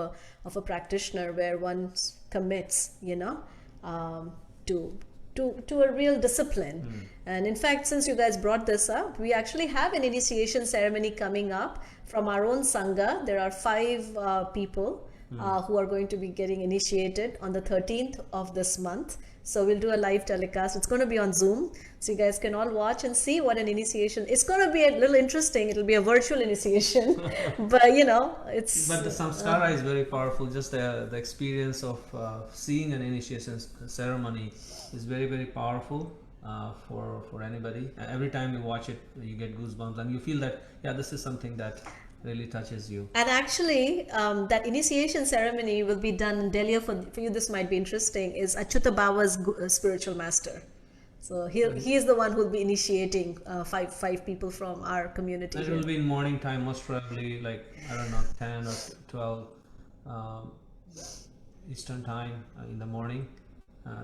a practitioner, where one commits, to a real discipline. And in fact, since you guys brought this up, we actually have an initiation ceremony coming up from our own Sangha. There are 5 people who are going to be getting initiated on the 13th of this month. So we'll do a live telecast. It's going to be on Zoom, so you guys can all watch and see what an initiation. It's going to be a little interesting. It'll be a virtual initiation, but it's. But the samskara is very powerful. Just the experience of seeing an initiation ceremony is very, very powerful for anybody. Every time you watch it, you get goosebumps, and you feel that this is something that really touches you. And actually, that initiation ceremony will be done in Delhi. For you, this might be interesting, is Achyuta Baba's spiritual master. So he is the one who will be initiating five people from our community. And it will be in morning time, most probably, like, I don't know, 10 or 12 Eastern time in the morning.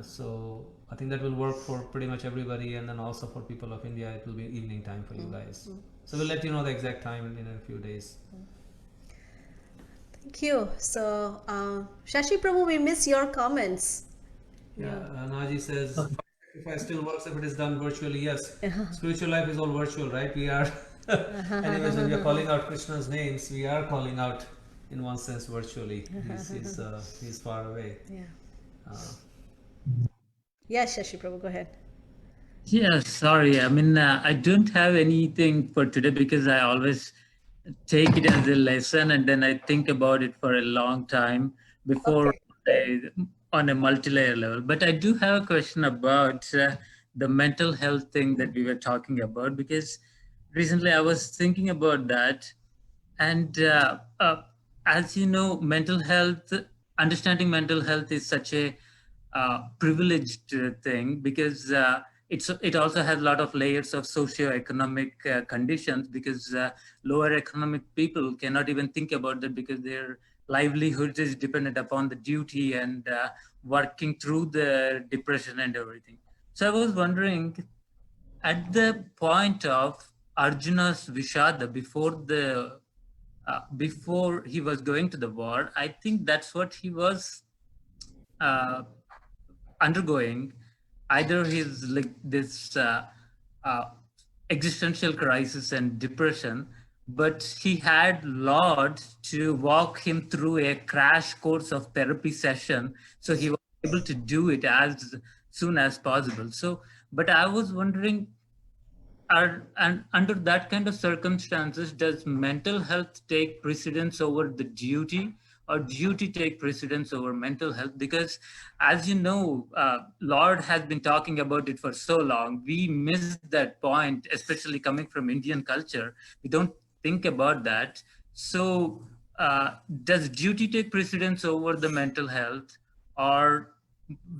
So I think that will work for pretty much everybody, and then also for people of India, it will be evening time for you guys. So we'll let you know the exact time in a few days. Thank you. So, Shashi Prabhu, we miss your comments. Naji says, if I still works, if it is done virtually, yes. Spiritual life is all virtual, right? We are, anyways, when we are calling out Krishna's names, we are calling out, in one sense, virtually. He's far away. Yes, Shashi Prabhu, go ahead. Yeah, sorry. I mean, I don't have anything for today because I always take it as a lesson and then I think about it for a long time before on a multi-layer level. But I do have a question about the mental health thing that we were talking about, because recently I was thinking about that. And as you know, mental health, understanding mental health is such a privileged thing, because it also has a lot of layers of socio-economic conditions, because lower economic people cannot even think about that because their livelihood is dependent upon the duty and working through the depression and everything. So I was wondering, at the point of Arjuna's Vishada, before he was going to the war, I think that's what he was undergoing. Either he's like this existential crisis and depression, but he had Lord to walk him through a crash course of therapy session, so he was able to do it as soon as possible. So, but I was wondering, and under that kind of circumstances, does mental health take precedence over the duty, or duty take precedence over mental health? Because as you know, Lord has been talking about it for so long. We missed that point, especially coming from Indian culture. We don't think about that. So does duty take precedence over the mental health, or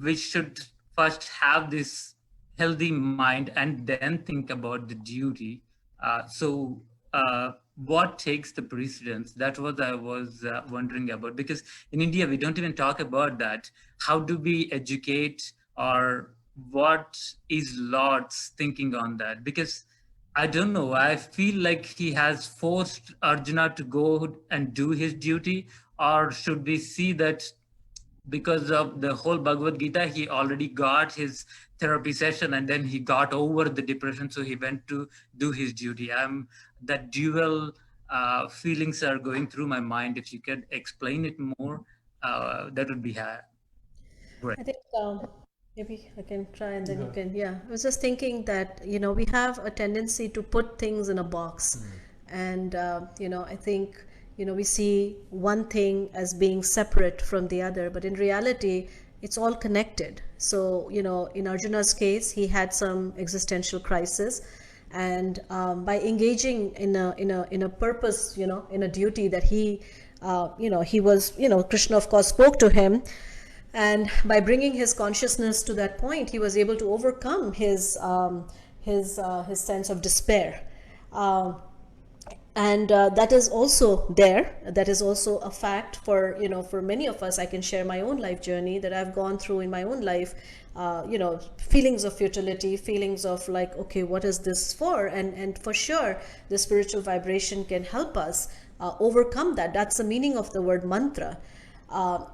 we should first have this healthy mind and then think about the duty? What takes the precedence? That was I was wondering about, because in India we don't even talk about that. How do we educate, or what is Lord's thinking on that? Because I don't know, I feel like he has forced Arjuna to go and do his duty, or should we see that because of the whole Bhagavad-Gita, he already got his therapy session and then he got over the depression, so he went to do his duty? That dual feelings are going through my mind. If you could explain it more, that would be great. I think maybe I can try and then you can, yeah. I was just thinking that, we have a tendency to put things in a box. And, I think, we see one thing as being separate from the other, but in reality, it's all connected. So, in Arjuna's case, he had some existential crisis. And by engaging in a purpose, in a duty that he was, Krishna, of course, spoke to him. And by bringing his consciousness to that point, he was able to overcome his sense of despair. And that is also there. That is also a fact for, for many of us. I can share my own life journey that I've gone through in my own life. Feelings of futility, feelings of like, okay, what is this for? And for sure, the spiritual vibration can help us overcome that. That's the meaning of the word mantra.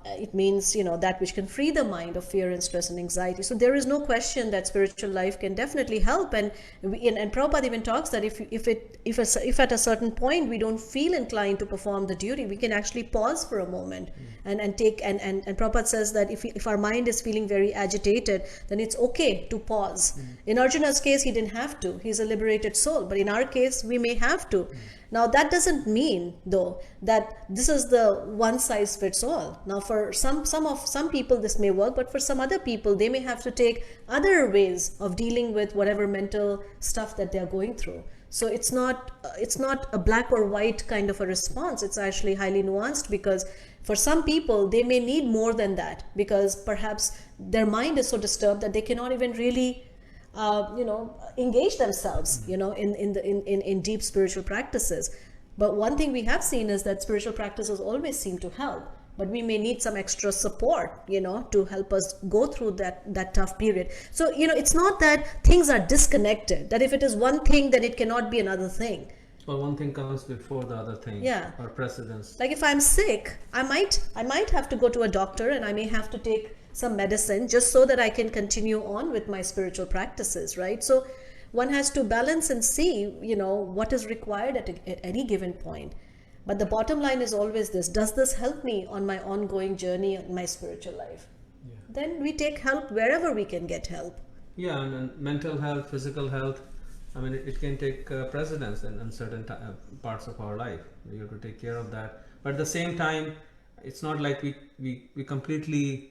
It means, that which can free the mind of fear and stress and anxiety. So there is no question that spiritual life can definitely help. And Prabhupada even talks that if at a certain point we don't feel inclined to perform the duty, we can actually pause for a moment and Prabhupada says that if our mind is feeling very agitated, then it's okay to pause. In Arjuna's case, he didn't have to. He's a liberated soul. But in our case, we may have to. Now, that doesn't mean, though, that this is the one size fits all. Now, for some people, this may work, but for some other people, they may have to take other ways of dealing with whatever mental stuff that they're going through. So it's not a black or white kind of a response. It's actually highly nuanced, because for some people, they may need more than that, because perhaps their mind is so disturbed that they cannot even really engage themselves, in deep spiritual practices. But one thing we have seen is that spiritual practices always seem to help, but we may need some extra support, to help us go through that tough period. So, it's not that things are disconnected, that if it is one thing, then it cannot be another thing. Well, one thing comes before the other thing. Yeah. Or precedence. Like if I'm sick, I might have to go to a doctor, and I may have to take some medicine just so that I can continue on with my spiritual practices, right? So one has to balance and see, what is required at any given point. But the bottom line is always this: does this help me on my ongoing journey in my spiritual life? Yeah. Then we take help wherever we can get help. Yeah, and mental health, physical health, I mean, it can take precedence in certain parts of our life. You have to take care of that. But at the same time, it's not like we completely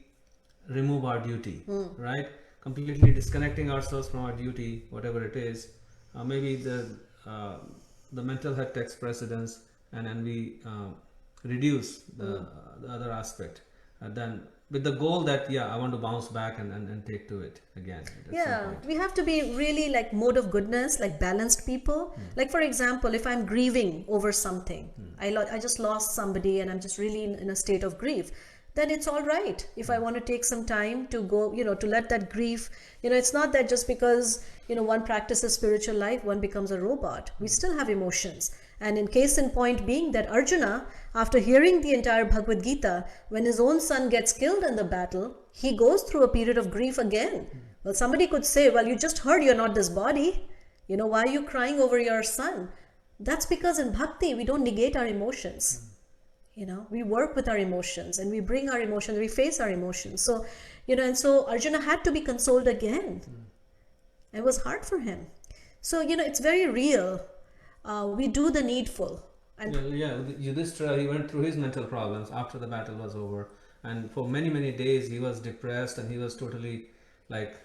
remove our duty, right? Completely disconnecting ourselves from our duty, whatever it is. Maybe the mental health takes precedence, and then we reduce the other aspect. Then with the goal that, I want to bounce back and take to it again. Yeah, we have to be really like mode of goodness, like balanced people. Like, for example, if I'm grieving over something, I just lost somebody and I'm just really in a state of grief, then it's all right if I want to take some time to go, to let that grief, it's not that just because, one practices spiritual life, one becomes a robot. We still have emotions. And in case in point being that Arjuna, after hearing the entire Bhagavad-Gita, when his own son gets killed in the battle, he goes through a period of grief again. Well, somebody could say, well, you just heard you're not this body. Why are you crying over your son? That's because in bhakti, we don't negate our emotions. We work with our emotions, and we bring our emotions, we face our emotions. So, and so Arjuna had to be consoled again. It was hard for him. So, it's very real. We do the needful. And Yudhishthira, he went through his mental problems after the battle was over, and for many, many days he was depressed and he was totally like.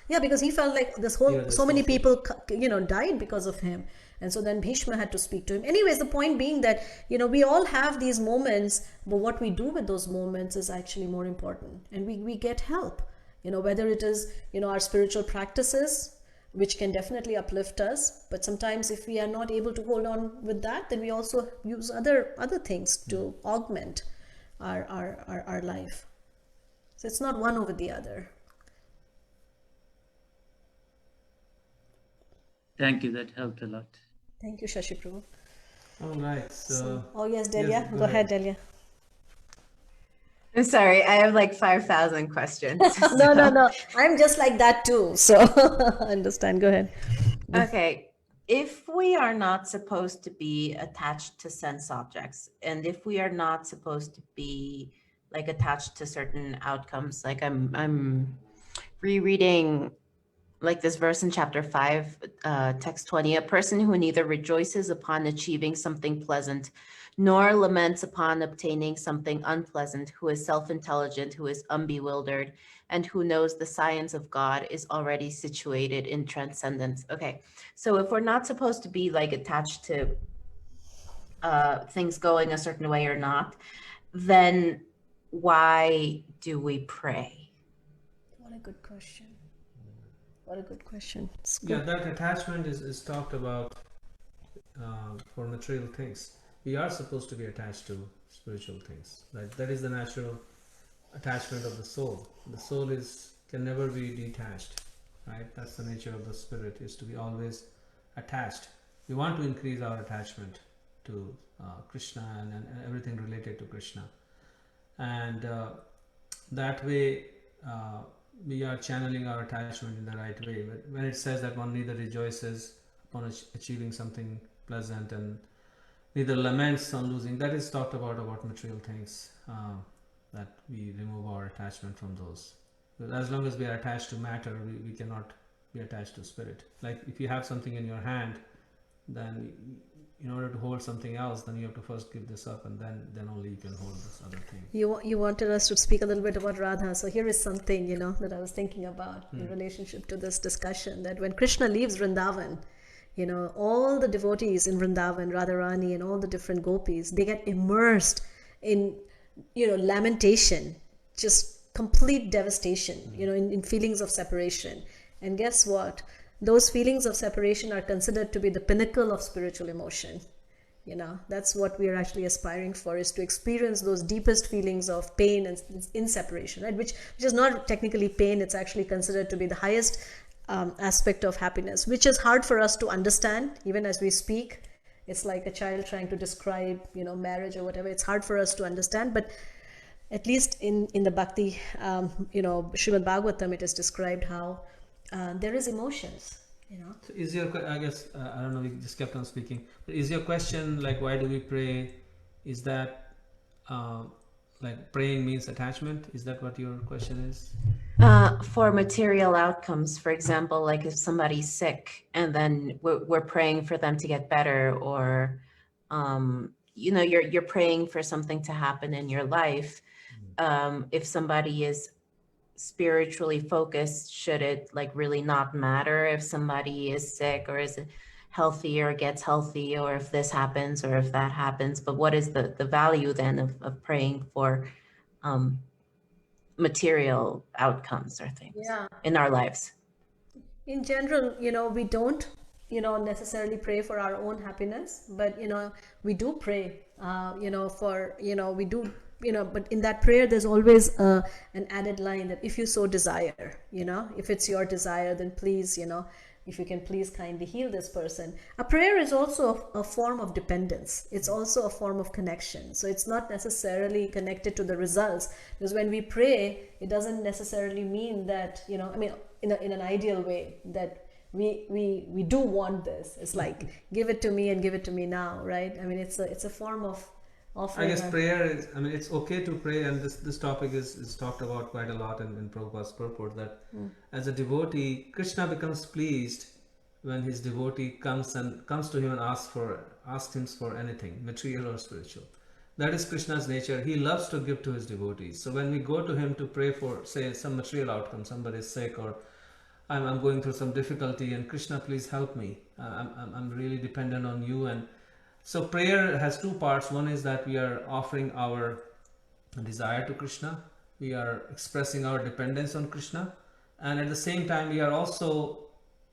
yeah, because he felt like so many people, died because of him. And so then Bhishma had to speak to him. Anyways, the point being that, we all have these moments, but what we do with those moments is actually more important. And we get help, whether it is, our spiritual practices, which can definitely uplift us. But sometimes if we are not able to hold on with that, then we also use other things to augment our life. So it's not one over the other. Thank you. That helped a lot. Thank you, Shashi Prabhu. All right. So Oh yes, Delia. yes, Go ahead, Delia. I'm sorry, I have like 5,000 questions. No. I'm just like that too. So understand. Go ahead. Okay. If we are not supposed to be attached to sense objects, and if we are not supposed to be like attached to certain outcomes, like I'm rereading like this verse in chapter 5, text 20, a person who neither rejoices upon achieving something pleasant, nor laments upon obtaining something unpleasant, who is self-intelligent, who is unbewildered, and who knows the science of God is already situated in transcendence. Okay, so if we're not supposed to be like attached to things going a certain way or not, then why do we pray? What a good question. What a good question. yeah, that attachment is talked about for material things. We are supposed to be attached to spiritual things. Right? That is the natural attachment of the soul. The soul can never be detached. Right? That's the nature of the spirit, is to be always attached. We want to increase our attachment to Krishna and everything related to Krishna. And that way we are channeling our attachment in the right way. When it says that one neither rejoices upon achieving something pleasant and neither laments on losing, that is talked about material things, that we remove our attachment from those. But as long as we are attached to matter, we cannot be attached to spirit. Like if you have something in your hand, then in order to hold something else, then you have to first give this up, and then only you can hold this other thing. You wanted us to speak a little bit about Radha. So here is something, that I was thinking about in relationship to this discussion, that when Krishna leaves Vrindavan, all the devotees in Vrindavan, Radharani and all the different gopis, they get immersed in, lamentation, just complete devastation, in feelings of separation. And guess what? Those feelings of separation are considered to be the pinnacle of spiritual emotion. That's what we are actually aspiring for, is to experience those deepest feelings of pain and in separation, right? Which is not technically pain. It's actually considered to be the highest aspect of happiness, which is hard for us to understand even as we speak. It's like a child trying to describe, marriage or whatever. It's hard for us to understand, but at least in the Bhakti, Srimad Bhagavatam, it is described how there is emotions, So is your, I guess, I don't know, we just kept on speaking, but is your question like, why do we pray? Is that like praying means attachment? Is that what your question is? For material outcomes, for example, like if somebody's sick and then we're praying for them to get better, or you're praying for something to happen in your life. If somebody is spiritually focused, should it like really not matter if somebody is sick or is healthy or gets healthy, or if this happens or if that happens? But what is the value then of praying for material outcomes or things in our lives? In general, we don't, necessarily pray for our own happiness, but, we do pray, for, we do, but in that prayer, there's always an added line that if you so desire, if it's your desire, then please, if you can please kindly heal this person. A prayer is also a form of dependence. It's also a form of connection. So it's not necessarily connected to the results, because when we pray, it doesn't necessarily mean that, in an ideal way, that we do want this. It's like, give it to me and give it to me now, right? I mean, it's a form of offering. I guess prayer is, it's okay to pray, and this topic is talked about quite a lot in Prabhupada's purport, that as a devotee, Krishna becomes pleased when his devotee comes to him and asks him for anything, material or spiritual. That is Krishna's nature. He loves to give to his devotees. So when we go to him to pray for, say, some material outcome, somebody is sick, or I'm going through some difficulty, and Krishna, please help me. I'm really dependent on you. And so prayer has two parts. One is that we are offering our desire to Krishna. We are expressing our dependence on Krishna. And at the same time, we are also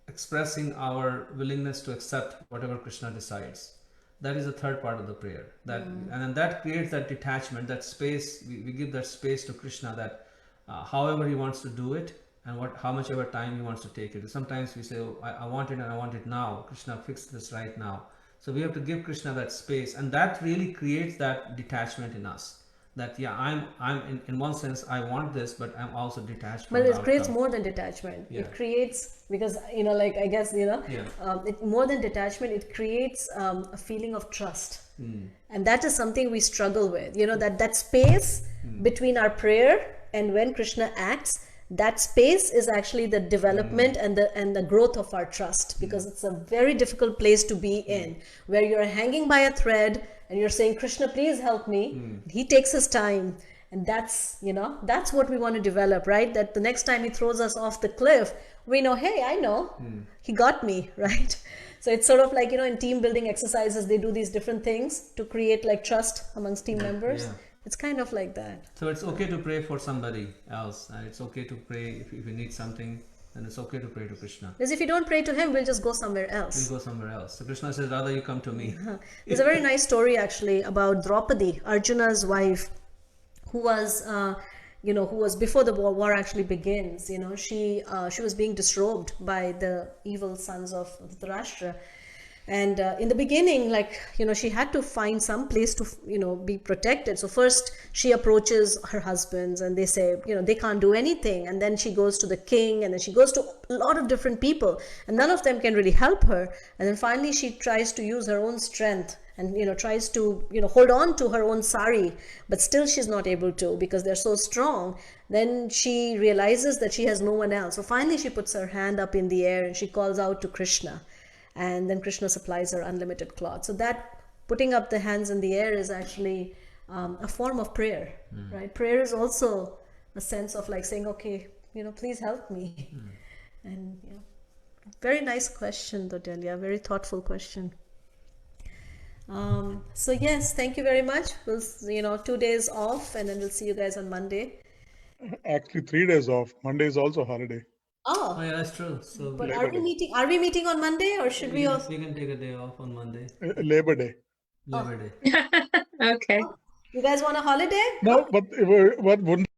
expressing our willingness to accept whatever Krishna decides. That is the third part of the prayer. And then that creates that detachment, that space. We give that space to Krishna, that however he wants to do it, and how much ever time he wants to take it. Sometimes we say, oh, I want it and I want it now. Krishna, fix this right now. So we have to give Krishna that space, and that really creates that detachment in us. That I'm in one sense I want this, but I'm also detached from But the it creates outcome. more than detachment. Yeah. It creates, because like I guess it more than detachment. It creates a feeling of trust, and that is something we struggle with. That space between our prayer and when Krishna acts. That space is actually the development and the growth of our trust, because it's a very difficult place to be in, where you're hanging by a thread and you're saying, Krishna, please help me. He takes his time, and that's what we want to develop, right? That the next time he throws us off the cliff, we know, hey, I know he got me, right? So it's sort of like, in team building exercises, they do these different things to create like trust amongst team members. Yeah. It's kind of like that. So it's okay to pray for somebody else, and it's okay to pray if you need something, then it's okay to pray to Krishna. Because if you don't pray to him, we'll just go somewhere else. We'll go somewhere else. So Krishna says, rather you come to me. There's a very nice story actually about Draupadi, Arjuna's wife, who was before the war actually begins. She was being disrobed by the evil sons of Dhritarashtra. And in the beginning, she had to find some place to, be protected. So first she approaches her husbands and they say, they can't do anything. And then she goes to the king, and then she goes to a lot of different people, and none of them can really help her. And then finally she tries to use her own strength and, tries to, hold on to her own sari, but still she's not able to, because they're so strong. Then she realizes that she has no one else. So finally she puts her hand up in the air and she calls out to Krishna. And then Krishna supplies her unlimited cloth. So that putting up the hands in the air is actually a form of prayer, right? Prayer is also a sense of like saying, okay, please help me. And very nice question, though, Delia. Very thoughtful question. So yes, thank you very much. We'll 2 days off, and then we'll see you guys on Monday. Actually, 3 days off. Monday is also holiday. Oh yeah, that's true. So But are we meeting on Monday, or should we also? we can take a day off on Monday. Labor Day. Labor Day. Okay. You guys want a holiday? No, but wouldn't